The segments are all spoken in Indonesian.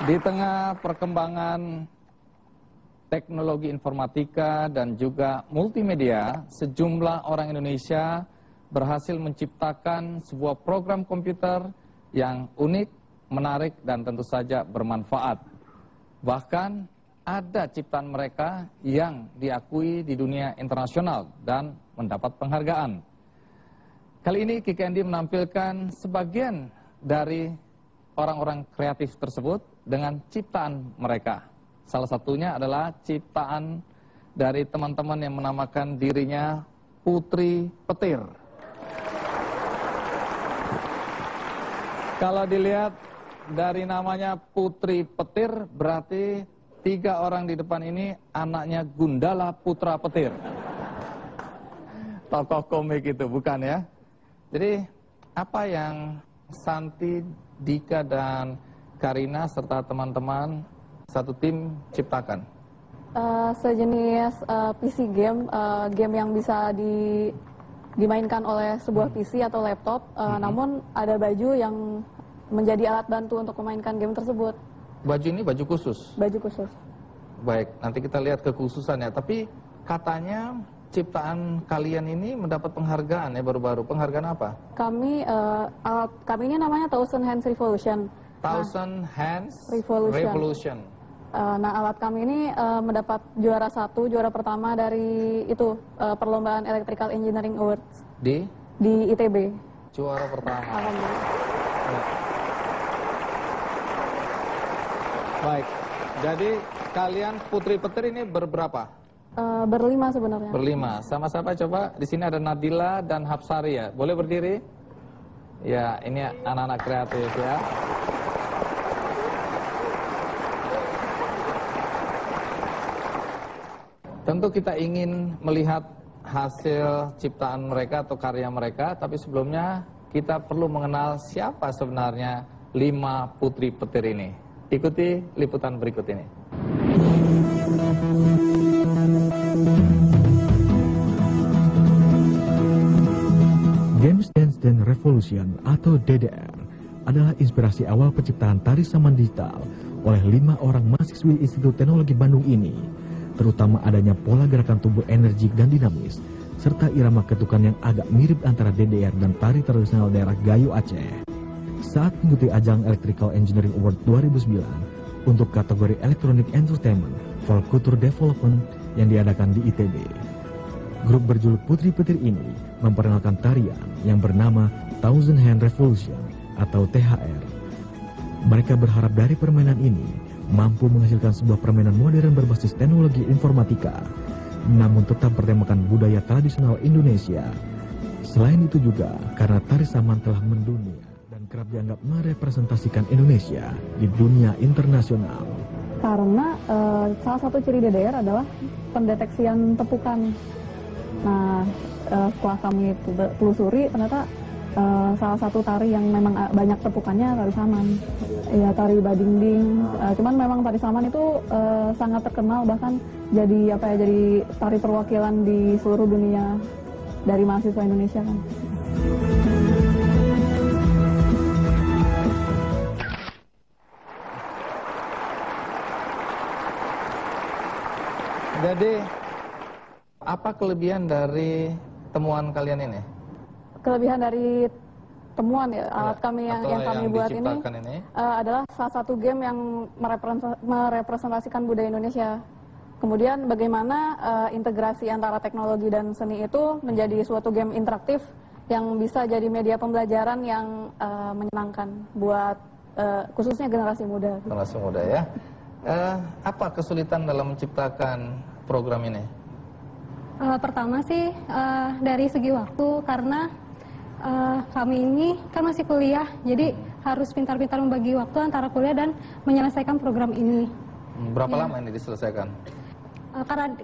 Di tengah perkembangan teknologi informatika dan juga multimedia, sejumlah orang Indonesia berhasil menciptakan sebuah program komputer yang unik, menarik, dan tentu saja bermanfaat. Bahkan ada ciptaan mereka yang diakui di dunia internasional dan mendapat penghargaan. Kali ini Kiki Andy menampilkan sebagian dari orang-orang kreatif tersebut dengan ciptaan mereka. Salah satunya adalah ciptaan dari teman-teman yang menamakan dirinya Putri Petir. Kalau dilihat dari namanya Putri Petir, berarti 3 orang di depan ini anaknya Gundala Putra Petir. Tokoh komik itu, bukan ya? Jadi, apa yang Santi, Dika, dan Karina serta teman-teman satu tim ciptakan? Sejenis PC game, game yang bisa dimainkan oleh sebuah PC atau laptop, namun ada baju yang menjadi alat bantu untuk memainkan game tersebut. Baju ini baju khusus? Baju khusus. Baik, nanti kita lihat kekhususannya. Tapi katanya ciptaan kalian ini mendapat penghargaan ya baru-baru. Penghargaan apa? Kami ini namanya Thousand Hands Revolution. Thousand Hands Revolution. Nah, alat kami ini mendapat juara 1, juara pertama dari itu perlombaan Electrical Engineering Awards di ITB. Juara pertama. Alhamdulillah. Baik. Jadi kalian Putri Petir ini berberapa? Berlima sebenarnya. Berlima. Sama-sama coba. Di sini ada Nadila dan Hapsari ya. Boleh berdiri? Ya, ini anak-anak kreatif ya. Tentu kita ingin melihat hasil ciptaan mereka atau karya mereka, tapi sebelumnya kita perlu mengenal siapa sebenarnya 5 Putri Petir ini. Ikuti liputan berikut ini. Games Dance Dance Revolution atau DDR adalah inspirasi awal penciptaan tari saman digital oleh 5 orang mahasiswi Institut Teknologi Bandung ini, terutama adanya pola gerakan tubuh energik dan dinamis, serta irama ketukan yang agak mirip antara DDR dan tari tradisional daerah Gayo Aceh. Saat mengikuti ajang Electrical Engineering Award 2009 untuk kategori Electronic Entertainment for Culture Development yang diadakan di ITB, grup berjuluk Putri Petir ini memperkenalkan tarian yang bernama Thousand Hand Revolution atau THR. Mereka berharap dari permainan ini mampu menghasilkan sebuah permainan modern berbasis teknologi informatika, namun tetap bertemakan budaya tradisional Indonesia. Selain itu juga karena tari saman telah mendunia dan kerap dianggap merepresentasikan Indonesia di dunia internasional. Karena salah satu ciri DDR adalah pendeteksian tepukan. Nah, setelah kami telusuri, ternyata salah satu tari yang memang banyak tepukannya tari saman. Ya, tari badingding. Cuman memang tari saman itu sangat terkenal, bahkan jadi jadi tari perwakilan di seluruh dunia dari mahasiswa Indonesia kan. Jadi, apa kelebihan dari temuan kalian ini? Kelebihan dari temuan ya, alat kami yang kami buat ini adalah salah satu game yang merepresentasikan budaya Indonesia. Kemudian bagaimana integrasi antara teknologi dan seni itu menjadi suatu game interaktif yang bisa jadi media pembelajaran yang menyenangkan buat khususnya generasi muda. Generasi muda ya. Apa kesulitan dalam menciptakan program ini? Pertama sih dari segi waktu, karena kami ini kan masih kuliah, jadi harus pintar-pintar membagi waktu antara kuliah dan menyelesaikan program ini. Berapa lama ini diselesaikan?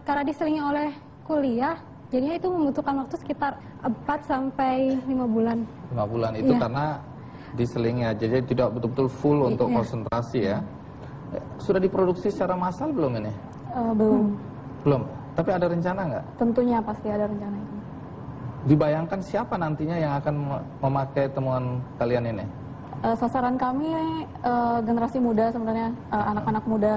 Karena diselingi oleh kuliah, jadinya itu membutuhkan waktu sekitar 4-5 bulan. 5 bulan itu karena diselingi aja, jadi tidak betul-betul full untuk konsentrasi ya. Sudah diproduksi secara massal belum ini? Belum. Belum. Tapi ada rencana nggak? Tentunya pasti ada rencana itu. Dibayangkan siapa nantinya yang akan memakai temuan kalian ini? Sasaran kami generasi muda sebenarnya, anak-anak muda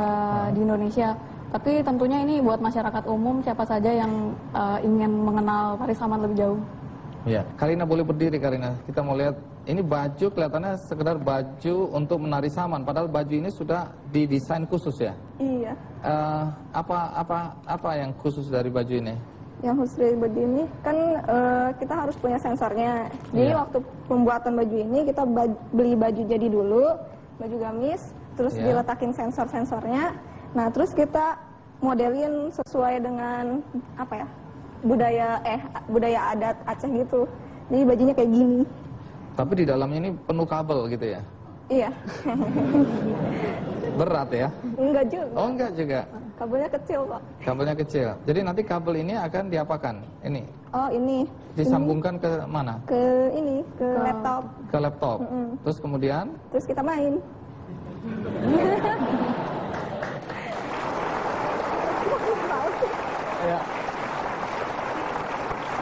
di Indonesia. Tapi tentunya ini buat masyarakat umum, siapa saja yang ingin mengenal tari saman lebih jauh. Ya, Karina boleh berdiri, Karina. Kita mau lihat, ini baju kelihatannya sekedar baju untuk menari saman, padahal baju ini sudah didesain khusus ya? Iya. Apa yang khusus dari baju ini? Yang khusus dari baju ini kan kita harus punya sensornya. Jadi Iya. waktu pembuatan baju ini kita beli baju jadi dulu, baju gamis, terus Iya. diletakin sensor-sensornya. Nah, terus kita modelin sesuai dengan apa ya? budaya adat Aceh gitu. Jadi bajunya kayak gini. Tapi di dalamnya ini penuh kabel gitu ya? Iya. Berat ya? Enggak juga. Oh enggak juga? Kabelnya kecil kok. Kabelnya kecil. Jadi nanti kabel ini akan diapakan? Ini Oh, ini. disambungkan ke mana? Ke ini, ke laptop. Ke laptop. Terus kemudian? Terus kita main. Ya.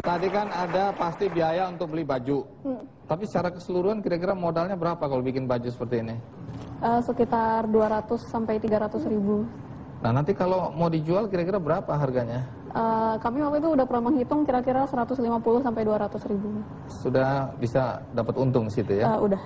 Tadi kan ada pasti biaya untuk beli baju. Tapi secara keseluruhan kira-kira modalnya berapa kalau bikin baju seperti ini? Sekitar 200 sampai 300 ribu. Nah nanti kalau mau dijual kira-kira berapa harganya? Kami waktu itu udah pernah menghitung kira-kira 150 sampai 200 ribu. Sudah bisa dapat untung di situ ya? Udah.